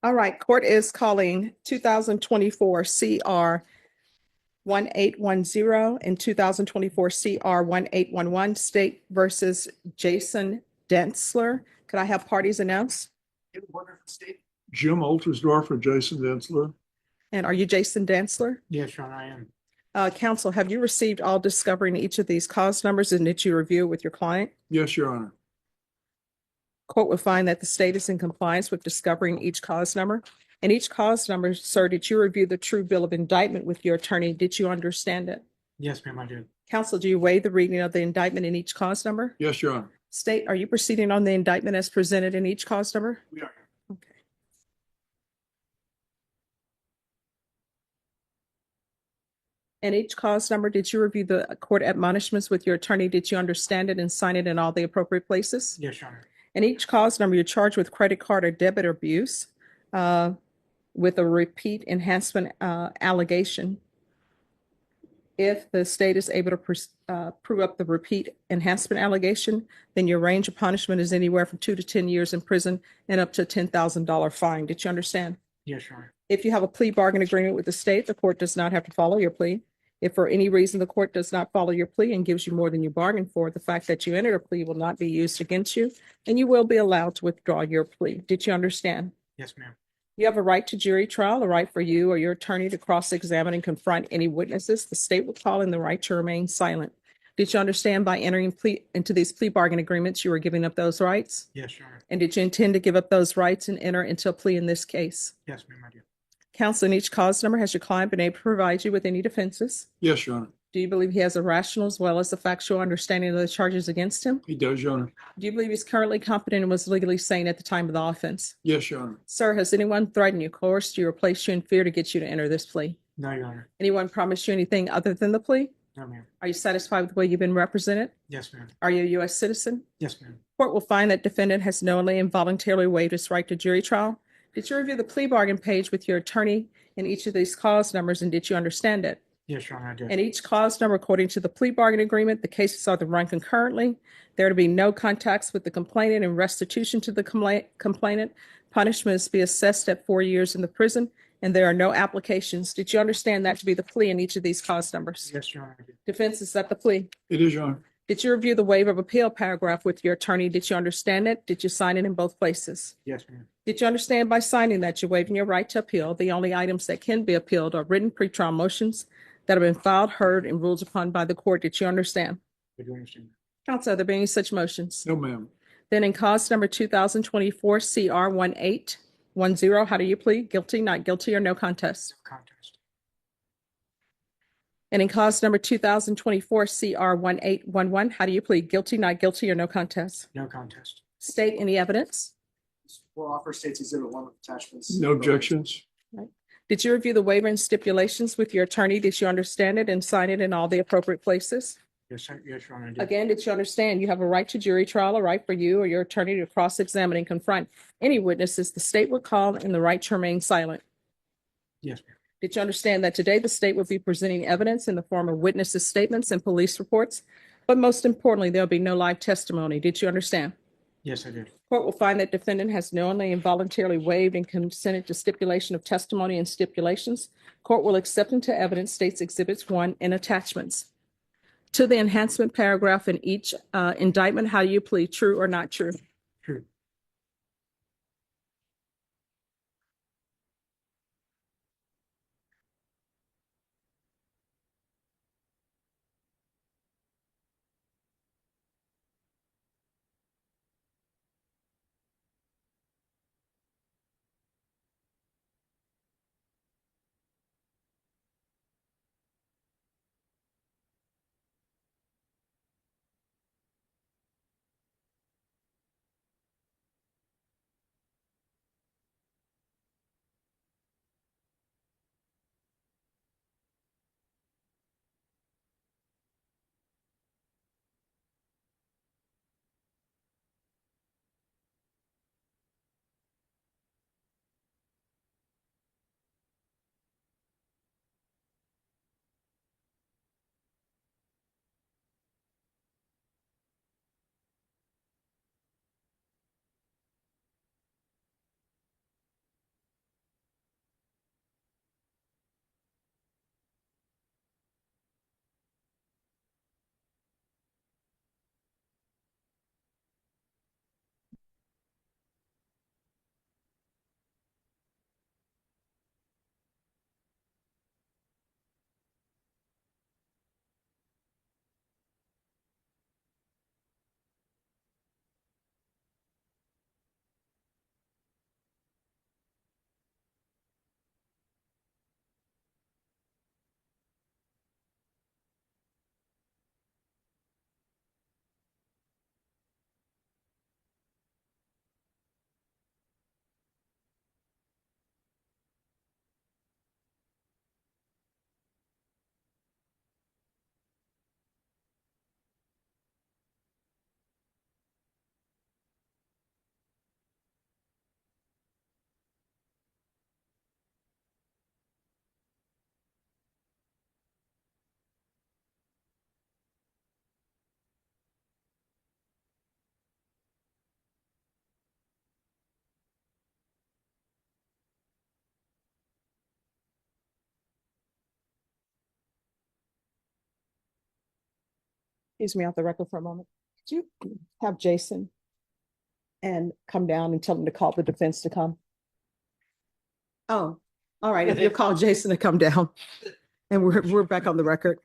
All right, court is calling 2024 CR 1810 and 2024 CR 1811 State versus Jason Densler. Could I have parties announced? Jim Altersdorf for Jason Densler. And are you Jason Densler? Yes, Your Honor, I am. Counsel, have you received all discovery in each of these cause numbers and did you review it with your client? Yes, Your Honor. Court will find that the state is in compliance with discovering each cause number. And each cause number, sir, did you review the true bill of indictment with your attorney? Did you understand it? Yes, ma'am, I did. Counsel, do you waive the reading of the indictment in each cause number? Yes, Your Honor. State, are you proceeding on the indictment as presented in each cause number? We are. Okay. And each cause number, did you review the court admonishments with your attorney? Did you understand it and sign it in all the appropriate places? Yes, Your Honor. In each cause number, you're charged with credit card or debit abuse with a repeat enhancement allegation. If the state is able to prove up the repeat enhancement allegation, then your range of punishment is anywhere from 2 to 10 years in prison and up to a $10,000 fine. Did you understand? Yes, Your Honor. If you have a plea bargain agreement with the state, the court does not have to follow your plea. If for any reason the court does not follow your plea and gives you more than you bargained for, the fact that you entered a plea will not be used against you, and you will be allowed to withdraw your plea. Did you understand? Yes, ma'am. You have a right to jury trial, a right for you or your attorney to cross-examine and confront any witnesses. The state will call in the right to remain silent. Did you understand by entering into these plea bargain agreements, you were giving up those rights? Yes, Your Honor. And did you intend to give up those rights and enter into a plea in this case? Yes, ma'am, I do. Counsel, in each cause number, has your client been able to provide you with any defenses? Yes, Your Honor. Do you believe he has a rational as well as a factual understanding of the charges against him? He does, Your Honor. Do you believe he's currently competent and was legally sane at the time of the offense? Yes, Your Honor. Sir, has anyone threatened you, coerced you, or placed you in fear to get you to enter this plea? No, Your Honor. Anyone promised you anything other than the plea? No, ma'am. Are you satisfied with the way you've been represented? Yes, ma'am. Are you a U.S. citizen? Yes, ma'am. Court will find that defendant has knowingly and voluntarily waived his right to jury trial. Did you review the plea bargain page with your attorney in each of these cause numbers, and did you understand it? Yes, Your Honor, I did. In each cause number, according to the plea bargain agreement, the cases are to run concurrently. There are to be no contacts with the complainant and restitution to the complainant. Punishment is to be assessed at 4 years in the prison, and there are no applications. Did you understand that to be the plea in each of these cause numbers? Yes, Your Honor, I did. Defense, is that the plea? It is, Your Honor. Did you review the waiver of appeal paragraph with your attorney? Did you understand it? Did you sign it in both places? Yes, ma'am. Did you understand by signing that you're waiving your right to appeal? The only items that can be appealed are written pretrial motions that have been filed, heard, and ruled upon by the court. Did you understand? I do understand. Counsel, are there been any such motions? No, ma'am. Then in cause number 2024 CR 1810, how do you plead? Guilty, not guilty, or no contest? No contest. And in cause number 2024 CR 1811, how do you plead? Guilty, not guilty, or no contest? No contest. State any evidence? Will offer State's Exhibit 1 with attachments. No objections. Did you review the waiver and stipulations with your attorney? Did you understand it and sign it in all the appropriate places? Yes, sir. Yes, Your Honor, I did. Again, did you understand you have a right to jury trial, a right for you or your attorney to cross-examine and confront any witnesses the state would call, and the right to remain silent? Yes, ma'am. Did you understand that today the state will be presenting evidence in the form of witnesses' statements and police reports? But most importantly, there'll be no live testimony. Did you understand? Yes, I did. Court will find that defendant has knowingly and voluntarily waived and consented to stipulation of testimony and stipulations. Court will accept into evidence State's Exhibits 1 and attachments. To the enhancement paragraph in each indictment, how do you plead, true or not true? True. Excuse me, off the record for a moment. Could you have Jason and come down and tell him to call the defense to come? Oh, all right. If you'll call Jason to come down, and we're back on the record.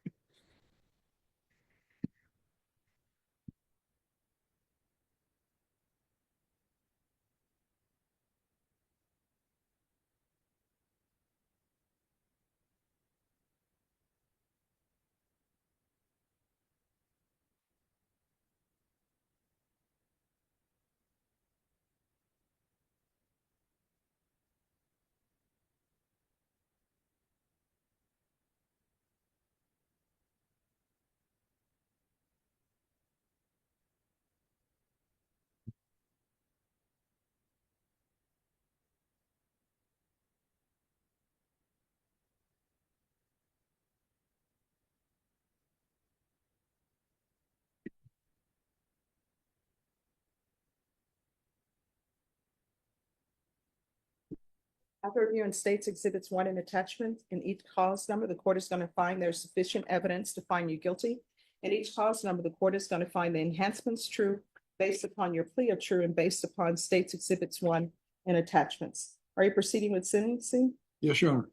After reviewing states exhibits 1 and attachments in each cause number, the court is going to find there's sufficient evidence to find you guilty. In each cause number, the court is going to find the enhancements true based upon your plea of true and based upon states exhibits 1 and attachments. Are you proceeding with sentencing? Yes, Your Honor.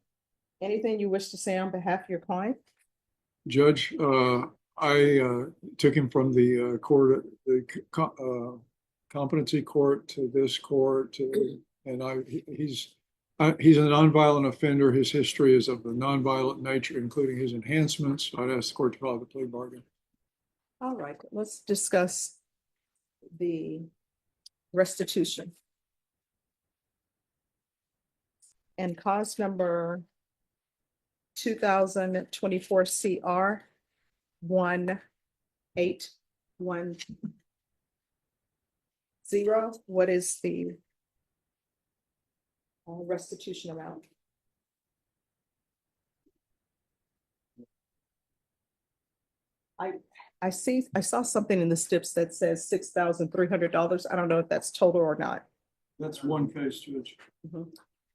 Anything you wish to say on behalf of your client? Judge, I took him from the court, the competency court to this court, and he's a nonviolent offender. His history is of a nonviolent nature, including his enhancements. I'd ask the court to file the plea bargain. All right, let's discuss the restitution. And cause number 2024 CR 1810. What is the restitution amount? I saw something in the steps that says $6,300. I don't know if that's total or not. That's one case, Judge.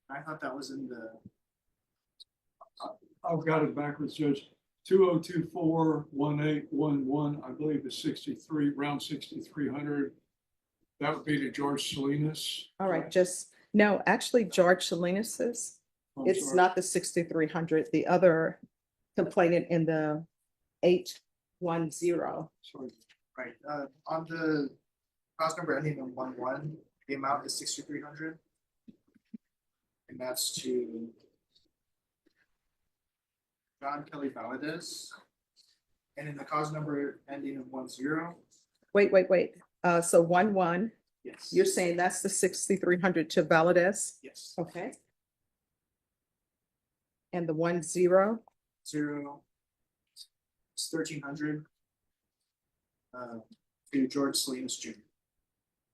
I thought that was in the, I've got it backwards, Judge. 2024-1811, I believe is 63, around 6,300. That would be to George Salinas. All right, no, actually, George Salinas's, I'm it's sorry. not the 6,300, the other complainant in the 810. Sorry. right, on the class number ending in 11, the amount is 6,300. And that's to John Kelly Valadez. And in the cause number ending in 10, Wait. So 11, yes. you're saying that's the 6,300 to Valadez? Yes. Okay. And the 10, 0, it's 1,300 to George Salinas Jr.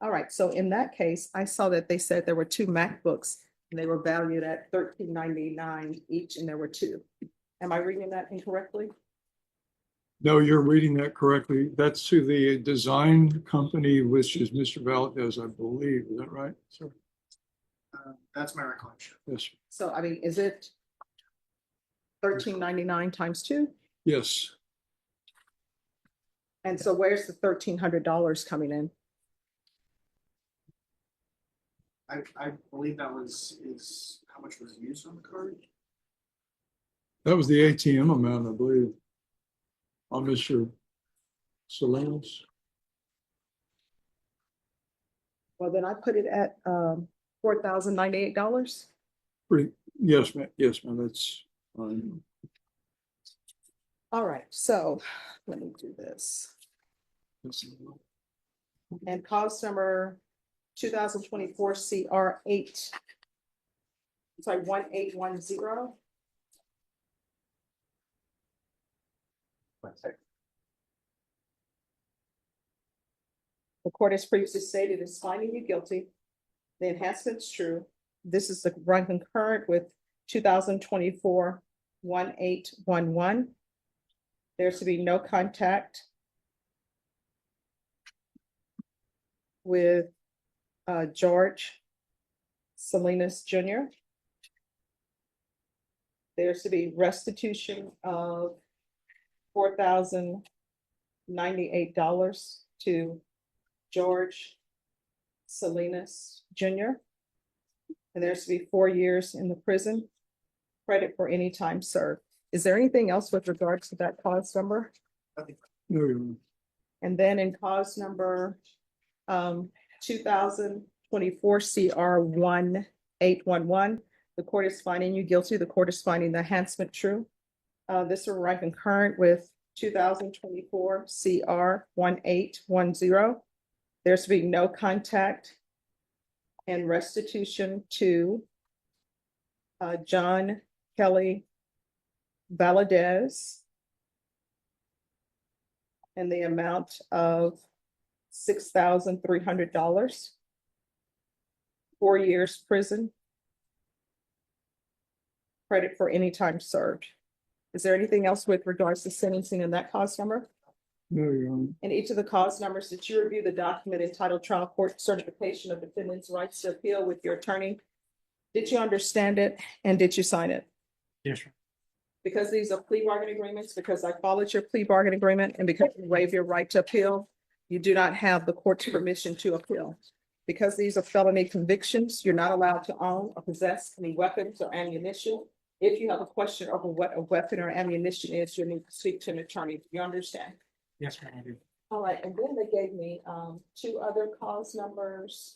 all right. So in that case, I saw that they said there were 2 MacBooks and they were valued at $1,399 each, and there were 2. Am I reading that incorrectly? No, you're reading that correctly. That's to the design company, which is Mr. Valdez, I believe. Is that right, sir? That's my recollection. Yes. So, I mean, is it $1,399 times 2? Yes. And so where's the $1,300 coming in? I believe that is how much was used on the card. That was the ATM amount, I believe, on Mr. Salinas. Well, then I put it at $4,098. Yes, ma'am. Yes, ma'am. That's fine. All right, so let me do this. And cause number 2024 CR 8. It's like 1810. The court has previously stated it's finding you guilty. The enhancement's true. This is the run concurrent with 2024 1811. There's to be no contact with George Salinas Jr. There's to be restitution of $4,000 $98 to George Salinas Jr. And there's to be 4 years in the prison, credit for any time served. Is there anything else with regards to that cause number? Nothing. No, Your Honor. And then in cause number 2024 CR 1811, the court is finding you guilty. The court is finding the enhancement true. This will run concurrent with 2024 CR 1810. There's to be no contact and restitution to John Kelly Valadez in the amount of $6,300, 4 years prison, credit for any time served. Is there anything else with regards to sentencing in that cause number? No, Your Honor. In each of the cause numbers, did you review the document entitled Trial Court Certification of Defendant's Rights to Appeal with your attorney? Did you understand it and did you sign it? Yes, Your Because these are plea bargain agreements, because I followed your plea bargain agreement, and because you waive your right to appeal, you do not have the court's permission to appeal. Because these are felony convictions, you're not allowed to own or possess any weapons or ammunition. If you have a question over what a weapon or ammunition is, you need to speak to an attorney. Do you understand? Yes, Your Honor, I do. All right, and then they gave me 2 other cause numbers.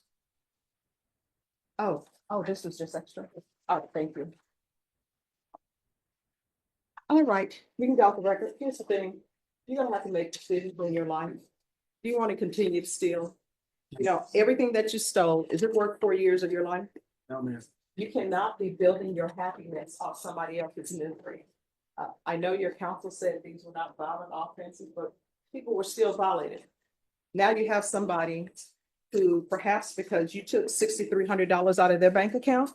Oh, this is just extra. Oh, thank you. All right, we can go off the record. Here's the thing. You're gonna have to make decisions in your life. Do you want to continue to steal? You know, everything that you stole, is it worth 4 years of your life? No, ma'am. You cannot be building your happiness off somebody else's misery. I know your counsel said these were not violent offenses, but people were still violated. Now you have somebody who perhaps because you took $6,300 out of their bank account,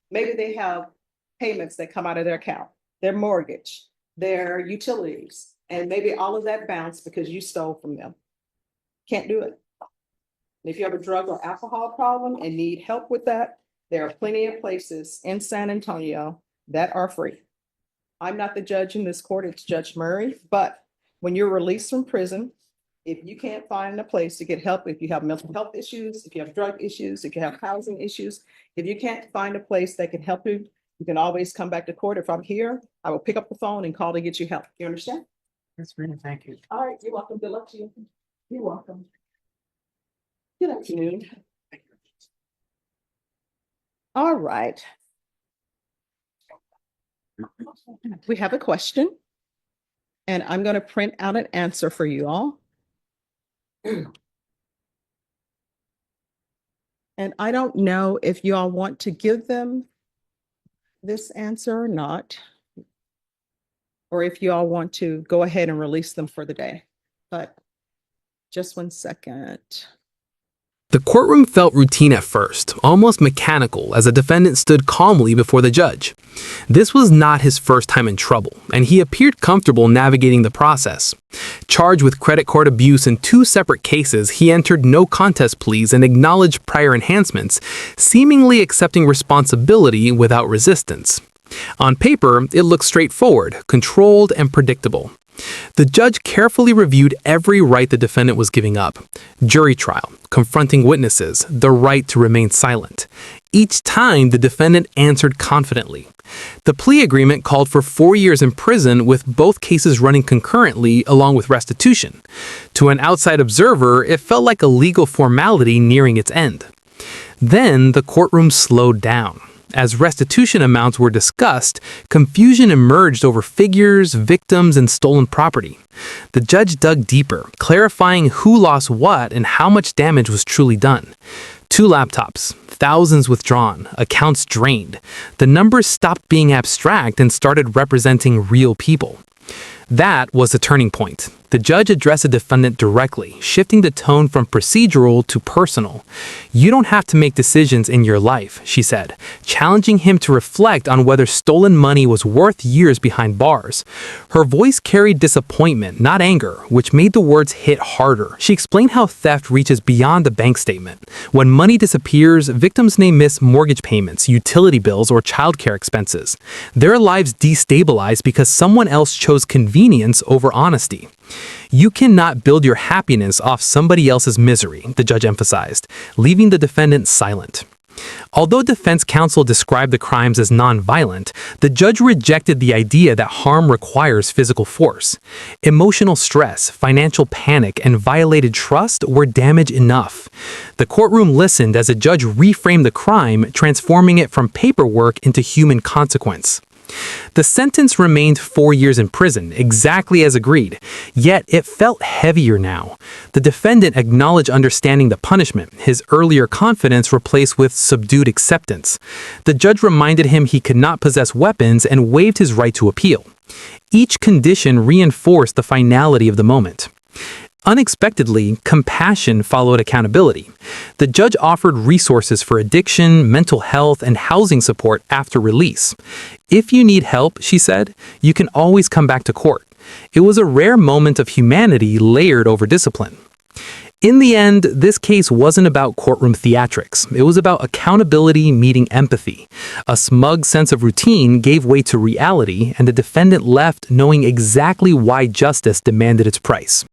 maybe they have payments that come out of their account, their mortgage, their utilities, and maybe all of that bounced because you stole from them. Can't do it. If you have a drug or alcohol problem and need help with that, there are plenty of places in San Antonio that are free. I'm not the judge in this court, it's Judge Murray, but when you're released from prison, if you can't find a place to get help, if you have mental health issues, if you have drug issues, if you have housing issues, if you can't find a place that can help you, you can always come back to court. If I'm here, I will pick up the phone and call to get you help. You understand? That's great. Thank you. All right, you're welcome. Good luck to you. You're welcome. Good afternoon. All right. We have a question, and I'm going to print out an answer for you all. And I don't know if you all want to give them this answer or not, or if you all want to go ahead and release them for the day. But just 1 second. The courtroom felt routine at first, almost mechanical, as the defendant stood calmly before the judge. This was not his first time in trouble, and he appeared comfortable navigating the process. Charged with credit card abuse in 2 separate cases, he entered no contest pleas and acknowledged prior enhancements, seemingly accepting responsibility without resistance. On paper, it looked straightforward, controlled, and predictable. The judge carefully reviewed every right the defendant was giving up: jury trial, confronting witnesses, the right to remain silent. Each time, the defendant answered confidently. The plea agreement called for 4 years in prison, with both cases running concurrently along with restitution. To an outside observer, it felt like a legal formality nearing its end. Then, the courtroom slowed down. As restitution amounts were discussed, confusion emerged over figures, victims, and stolen property. The judge dug deeper, clarifying who lost what and how much damage was truly done. 2 laptops, thousands withdrawn, accounts drained. The numbers stopped being abstract and started representing real people. That was the turning point. The judge addressed the defendant directly, shifting the tone from procedural to personal. "You don't have to make decisions in your life," she said, challenging him to reflect on whether stolen money was worth years behind bars. Her voice carried disappointment, not anger, which made the words hit harder. She explained how theft reaches beyond the bank statement. When money disappears, victims may miss mortgage payments, utility bills, or childcare expenses. Their lives destabilize because someone else chose convenience convenience over honesty. You cannot build your happiness off somebody else's misery, the judge emphasized, leaving the defendant silent. Although defense counsel described the crimes as non-violent, the judge rejected the idea that harm requires physical force. Emotional stress, financial panic, and violated trust were damage enough. The courtroom listened as a judge reframed the crime, transforming it from paperwork into human consequence. The sentence remained 4 years in prison, exactly as agreed, yet it felt heavier now. The defendant acknowledged understanding the punishment, his earlier confidence replaced with subdued acceptance. The judge reminded him he could not possess weapons and waived his right to appeal. Each condition reinforced the finality of the moment. Unexpectedly, compassion followed accountability. The judge offered resources for addiction, mental health, and housing support after release. If you need help, she said, you can always come back to court. It was a rare moment of humanity layered over discipline. In the end, this case wasn't about courtroom theatrics. It was about accountability meeting empathy. A smug sense of routine gave way to reality, and the defendant left knowing exactly why justice demanded its price.